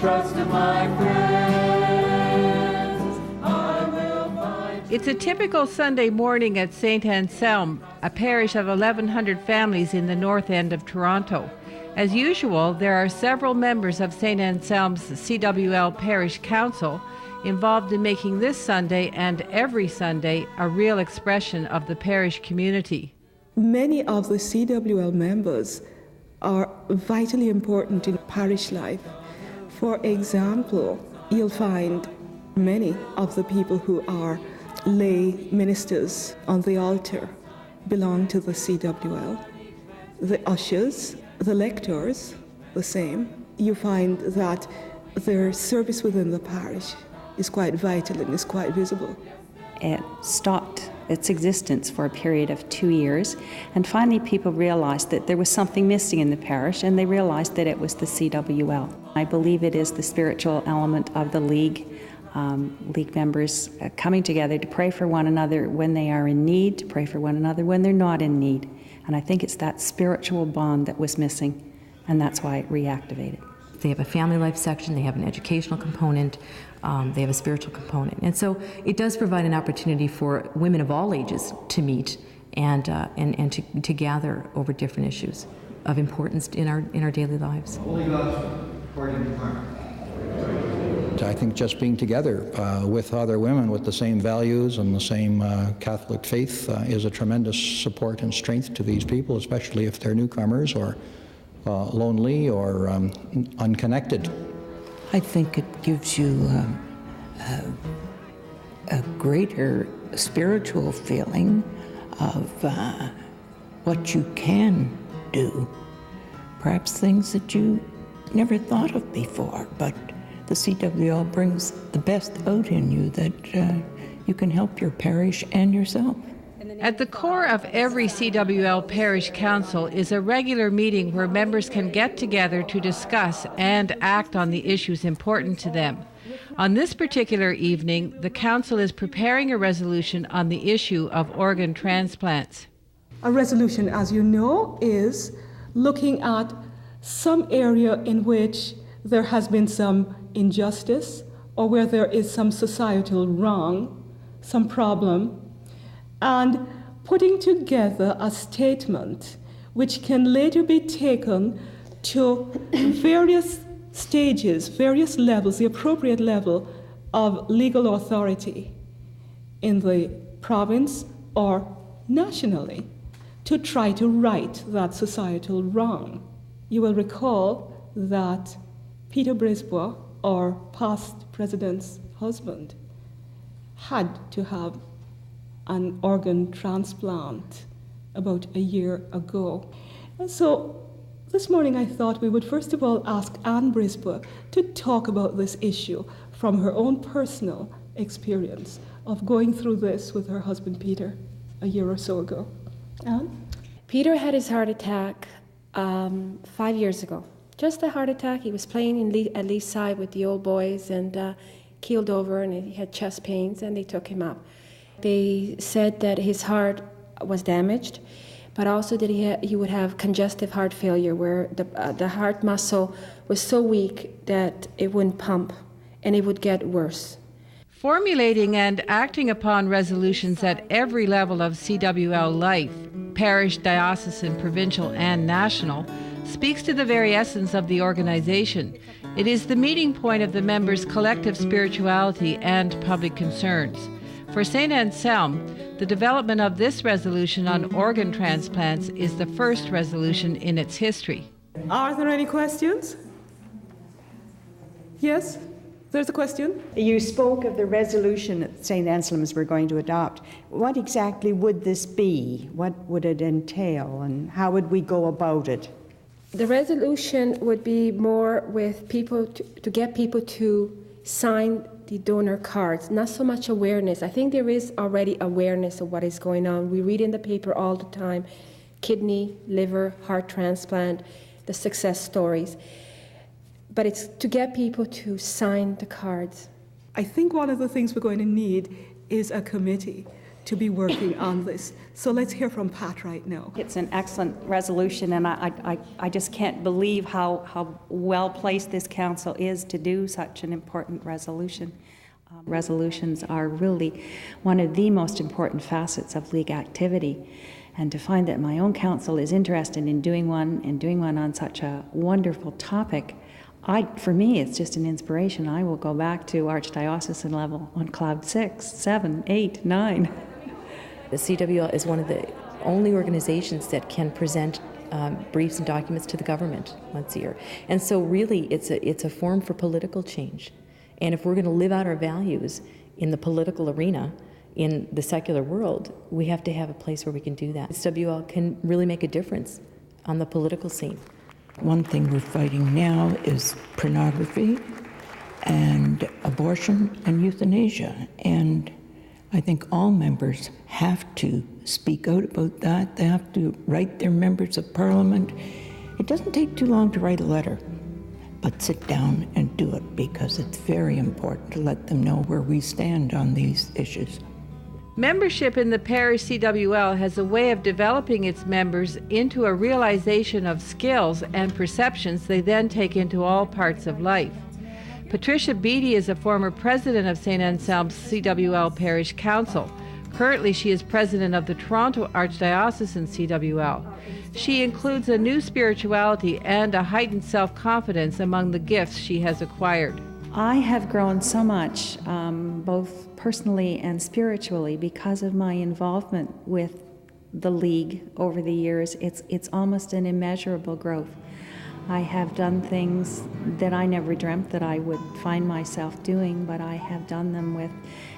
trust of my friends, I will find. It's a typical Sunday morning at St. Anselm, a parish of 1,100 families in the north end of Toronto. As usual, there are several members of St. Anselm's CWL Parish Council involved in making this Sunday and every Sunday a real expression of the parish community. Many of the CWL members are vitally important in parish life. For example, you'll find many of the people who are lay ministers on the altar belong to the CWL. The ushers, the lectors, the same. You find that their service within the parish is quite vital and is quite visible. It stopped its existence for a period of 2 years, and finally people realized that there was something missing in the parish, and they realized that it was the CWL. I believe it is the spiritual element of the league members coming together to pray for one another when they are in need, to pray for one another when they're not in need. And I think it's that spiritual bond that was missing, and that's why it reactivated. They have a family life section, they have an educational component, they have a spiritual component. And so it does provide an opportunity for women of all ages to meet and to gather over different issues of importance in our daily lives. Holy Gospel, according to Mark. I think just being together with other women with the same values and the same Catholic faith is a tremendous support and strength to these people, especially if they're newcomers or lonely or unconnected. I think it gives you a greater spiritual feeling of what you can do, perhaps things that you never thought of before, but the CWL brings the best out in you that you can help your parish and yourself. At the core of every CWL Parish Council is a regular meeting where members can get together to discuss and act on the issues important to them. On this particular evening, the Council is preparing a resolution on the issue of organ transplants. A resolution, as you know, is looking at some area in which there has been some injustice or where there is some societal wrong, some problem, and putting together a statement which can later be taken to various stages, various levels, the appropriate level of legal authority in the province or nationally to try to right that societal wrong. You will recall that Peter Brisbois, our past president's husband, had to have an organ transplant about a year ago. And so this morning I thought we would first of all ask Anne Brisbois to talk about this issue from her own personal experience of going through this with her husband Peter a year or so ago. Anne? Peter had his heart attack 5 years ago. Just a heart attack. He was playing at Leaside with the old boys and keeled over, and he had chest pains, and they took him up. They said that his heart was damaged, but also that he would have congestive heart failure, where the heart muscle was so weak that it wouldn't pump, and it would get worse. Formulating and acting upon resolutions at every level of CWL life, parish, diocesan, provincial, and national, speaks to the very essence of the organization. It is the meeting point of the members' collective spirituality and public concerns. For St. Anselm, the development of this resolution on organ transplants is the first resolution in its history. Are there any questions? Yes, there's a question. You spoke of the resolution that St. Anselm's were going to adopt. What exactly would this be? What would it entail, and how would we go about it? The resolution would be more with people to get people to sign the donor cards, not so much awareness. I think there is already awareness of what is going on. We read in the paper all the time, kidney, liver, heart transplant, the success stories. But it's to get people to sign the cards. I think one of the things we're going to need is a committee to be working on this. So let's hear from Pat right now. It's an excellent resolution, and I just can't believe how well placed this council is to do such an important resolution. Resolutions are really one of the most important facets of League activity, and to find that my own council is interested in doing one and doing one on such a wonderful topic, for me, it's just an inspiration. I will go back to archdiocesan level on cloud 6, 7, 8, 9. The CWL is one of the only organizations that can present briefs and documents to the government once a year. And so really it's a forum for political change. And if we're going to live out our values in the political arena, in the secular world, we have to have a place where we can do that. CWL can really make a difference on the political scene. One thing we're fighting now is pornography and abortion and euthanasia. And I think all members have to speak out about that. They have to write their members of parliament. It doesn't take too long to write a letter, but sit down and do it, because it's very important to let them know where we stand on these issues. Membership in the Parish CWL has a way of developing its members into a realization of skills and perceptions they then take into all parts of life. Patricia Beattie is a former president of St. Anselm's CWL Parish Council. Currently, she is president of the Toronto Archdiocesan CWL. She includes a new spirituality and a heightened self-confidence among the gifts she has acquired. I have grown so much, both personally and spiritually, because of my involvement with the League over the years. It's almost an immeasurable growth. I have done things that I never dreamt that I would find myself doing, but I have done them with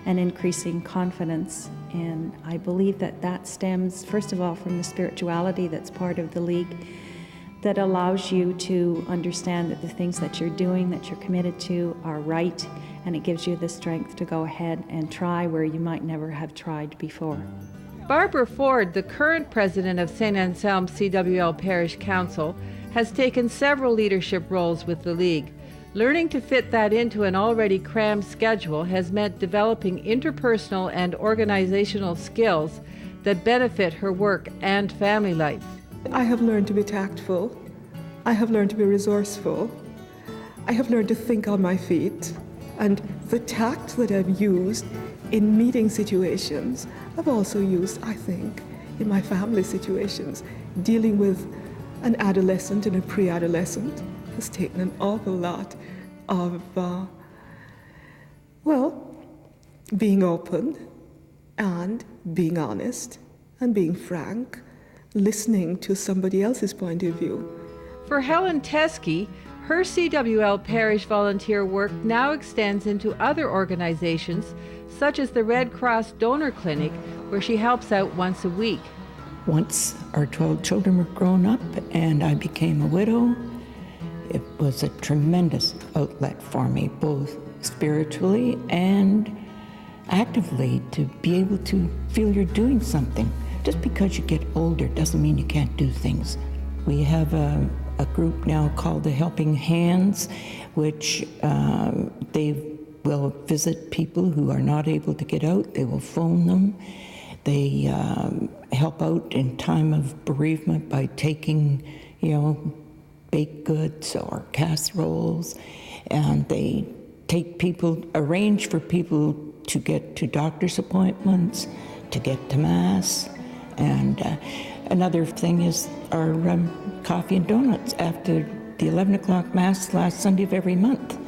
an increasing confidence. And I believe that stems, first of all, from the spirituality that's part of the League, that allows you to understand that the things that you're doing, that you're committed to, are right, and it gives you the strength to go ahead and try where you might never have tried before. Barbara Ford, the current president of St. Anselm CWL Parish Council, has taken several leadership roles with the League. Learning to fit that into an already crammed schedule has meant developing interpersonal and organizational skills that benefit her work and family life. I have learned to be tactful. I have learned to be resourceful. I have learned to think on my feet. And the tact that I've used in meeting situations, I've also used, I think, in my family situations. Dealing with an adolescent and a pre-adolescent has taken an awful lot of, being open and being honest and being frank, listening to somebody else's point of view. For Helen Teskey, her CWL parish volunteer work now extends into other organizations, such as the Red Cross Donor Clinic, where she helps out once a week. Once our 12 children were grown up and I became a widow, it was a tremendous outlet for me, both spiritually and actively, to be able to feel you're doing something. Just because you get older doesn't mean you can't do things. We have a group now called the Helping Hands, which they will visit people who are not able to get out. They will phone them. They help out in time of bereavement by taking, baked goods or casseroles, and they arrange for people to get to doctor's appointments, to get to Mass. And another thing is our coffee and donuts after the 11 o'clock Mass last Sunday of every month.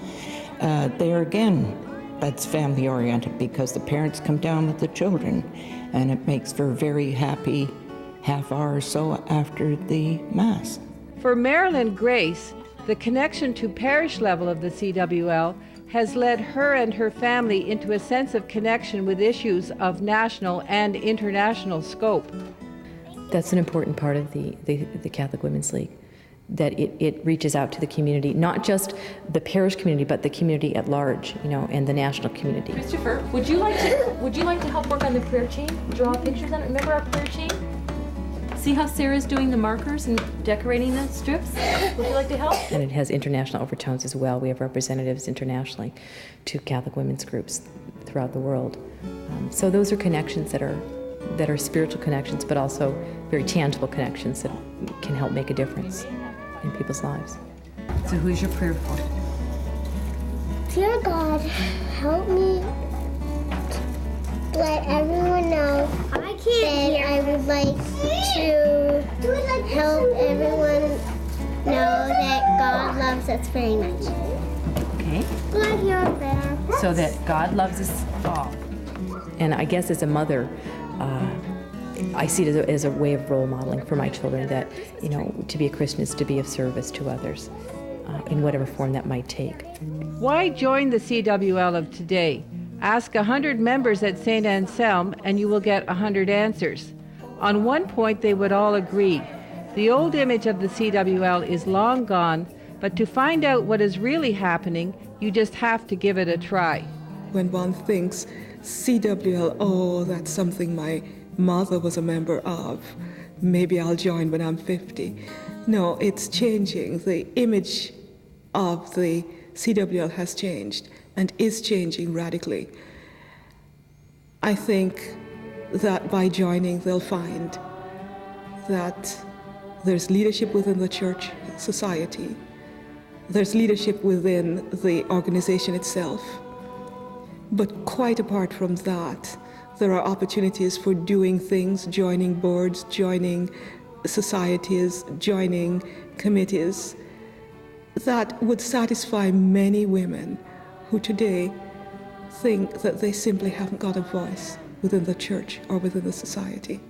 There again, that's family oriented because the parents come down with the children, and it makes for a very happy half hour or so after the Mass. For MARILYN Grace, the connection to parish level of the CWL has led her and her family into a sense of connection with issues of national and international scope. That's an important part of the Catholic Women's League, that it reaches out to the community, not just the parish community, but the community at large, and the national community. Christopher, would you like to help work on the prayer chain? Draw pictures on it. Remember our prayer chain? See how Sarah's doing the markers and decorating the strips? Would you like to help? And it has international overtones as well. We have representatives internationally to Catholic women's groups. throughout the world. So those are connections that are spiritual connections, but also very tangible connections that can help make a difference in people's lives. So who's your prayer for? Dear God, help me let everyone know that I would like to help everyone know that God loves us very much. Okay. Glad you're there. So that God loves us all. And I guess as a mother, I see it as a way of role modeling for my children that, to be a Christian is to be of service to others in whatever form that might take. Why join the CWL of today? Ask 100 members at St. Anselm and you will get 100 answers. On one point they would all agree. The old image of the CWL is long gone, but to find out what is really happening, you just have to give it a try. When one thinks CWL, oh, that's something my mother was a member of, maybe I'll join when I'm 50. No, it's changing. The image of the CWL has changed and is changing radically. I think that by joining they'll find that there's leadership within the church society, there's leadership within the organization itself, but quite apart from that, there are opportunities for doing things, joining boards, joining societies, joining committees that would satisfy many women who today think that they simply haven't got a voice within the church or within the society.